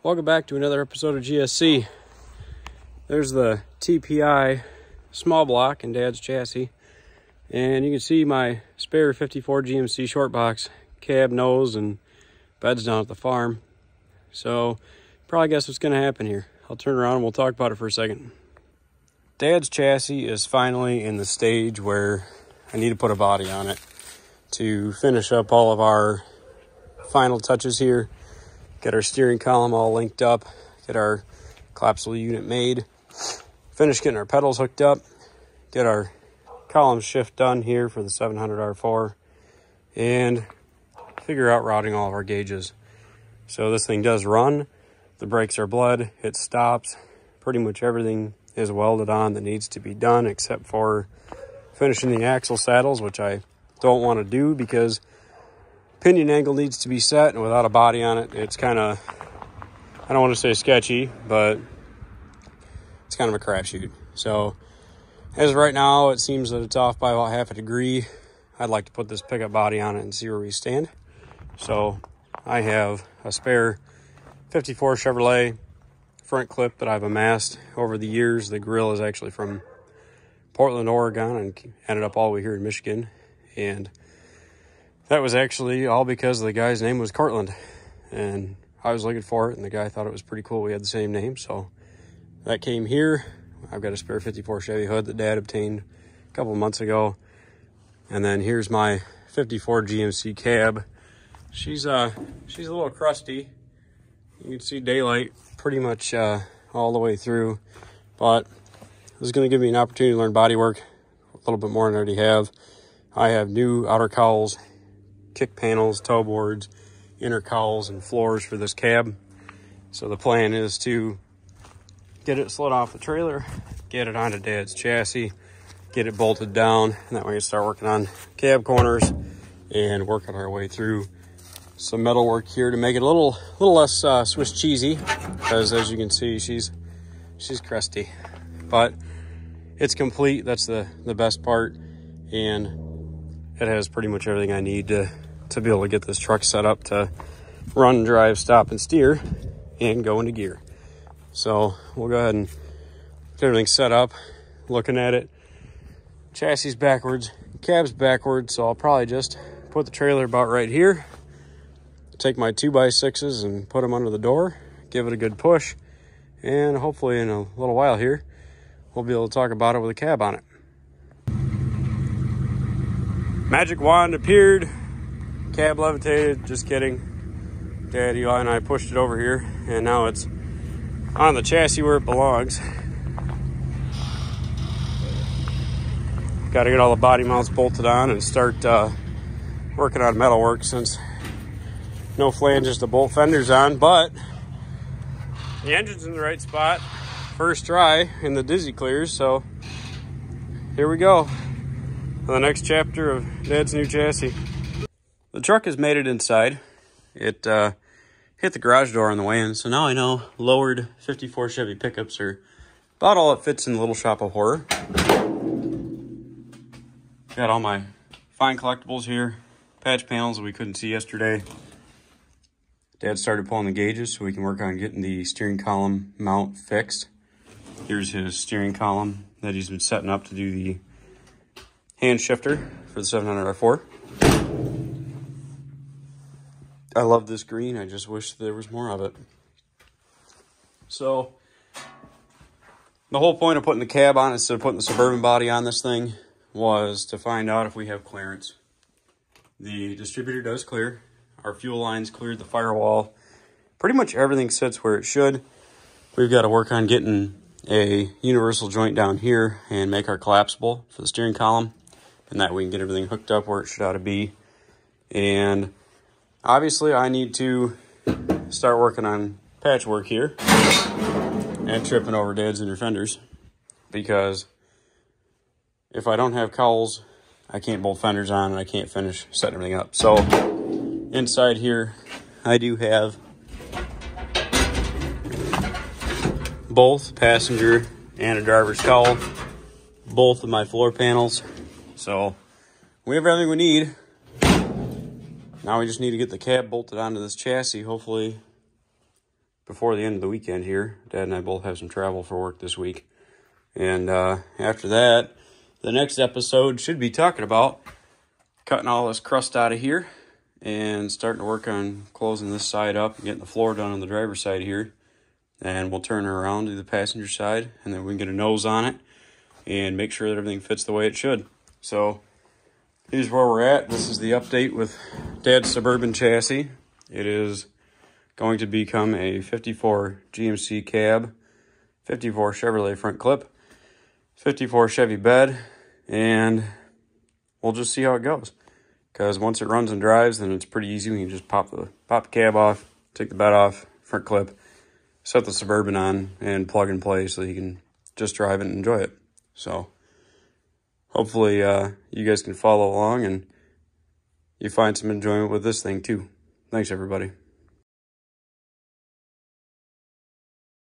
Welcome back to another episode of GSC. There's the TPI small block in Dad's chassis. And you can see my spare 54 GMC short box cab, nose, and beds down at the farm. So probably guess what's going to happen here. I'll turn around and we'll talk about it for a second. Dad's chassis is finally in the stage where I need to put a body on it to finish up all of our final touches here. Get our steering column all linked up, get our collapsible unit made, finish getting our pedals hooked up, get our column shift done here for the 700R4, and figure out routing all of our gauges. So this thing does run, the brakes are bled, it stops, pretty much everything is welded on that needs to be done except for finishing the axle saddles, which I don't want to do because pinion angle needs to be set, and without a body on it, it's kind of, I don't want to say sketchy, but it's kind of a crapshoot. So as of right now, it seems that it's off by about half a degree. I'd like to put this pickup body on it and see where we stand. So I have a spare 54 Chevrolet front clip that I've amassed over the years. The grill is actually from Portland, Oregon, and ended up all the way here in Michigan. And that was actually all because the guy's name was Cortland, and I was looking for it, and the guy thought it was pretty cool we had the same name, so that came here. I've got a spare 54 Chevy hood that Dad obtained a couple of months ago, and then here's my 54 GMC cab. She's a little crusty. You can see daylight pretty much all the way through, but this is going to give me an opportunity to learn body work a little bit more than I already have. I have new outer cowls, kick panels, toe boards, inner cowls, and floors for this cab. So the plan is to get it slid off the trailer, get it onto Dad's chassis, get it bolted down, and that way we can start working on cab corners and working our way through some metal work here to make it a little less Swiss cheesy, because as you can see, she's crusty, but it's complete. That's the best part, and it has pretty much everything I need to be able to get this truck set up to run, drive, stop, and steer, and go into gear. So we'll go ahead and get everything set up. Looking at it, chassis backwards, cab's backwards, so I'll probably just put the trailer about right here, take my 2x6s and put them under the door, give it a good push, and hopefully in a little while here, we'll be able to talk about it with a cab on it. Magic wand appeared, cab levitated, just kidding. Dad, Eli, and I pushed it over here, and now it's on the chassis where it belongs. Got to get all the body mounts bolted on and start working on metal work, since no flanges to bolt fenders on, but the engine's in the right spot. First try in the dizzy clears, so here we go. The next chapter of Dad's new chassis. The truck has made it inside. It hit the garage door on the way in, so now I know lowered 54 Chevy pickups are about all it fits in the little shop of horror. Got all my fine collectibles here, patch panels that we couldn't see yesterday. Dad started pulling the gauges so we can work on getting the steering column mount fixed. Here's his steering column that he's been setting up to do the hand shifter for the 700R4. I love this green. I just wish there was more of it. So the whole point of putting the cab on instead of putting the Suburban body on this thing was to find out if we have clearance. The distributor does clear. Our fuel lines cleared, the firewall. Pretty much everything sits where it should. We've got to work on getting a universal joint down here and make our collapsible for the steering column, and that we can get everything hooked up where it should ought to be. And obviously I need to start working on patchwork here and tripping over Dad's inner fenders, because if I don't have cowls, I can't bolt fenders on and I can't finish setting everything up. So inside here, I do have both passenger and a driver's cowl, both of my floor panels. So we have everything we need. Now we just need to get the cab bolted onto this chassis. Hopefully before the end of the weekend here. Dad and I both have some travel for work this week. And after that, the next episode should be talking about cutting all this crust out of here and starting to work on closing this side up and getting the floor done on the driver's side here. And we'll turn her around to the passenger side, and then we can get a nose on it and make sure that everything fits the way it should. So here's where we're at. This is the update with Dad's Suburban chassis. It is going to become a 54 GMC cab, 54 Chevrolet front clip, 54 Chevy bed, and we'll just see how it goes. Because once it runs and drives, then it's pretty easy. We can just pop the cab off, take the bed off, front clip, set the Suburban on, and plug and play so you can just drive it and enjoy it. So hopefully you guys can follow along and you find some enjoyment with this thing too. Thanks, everybody.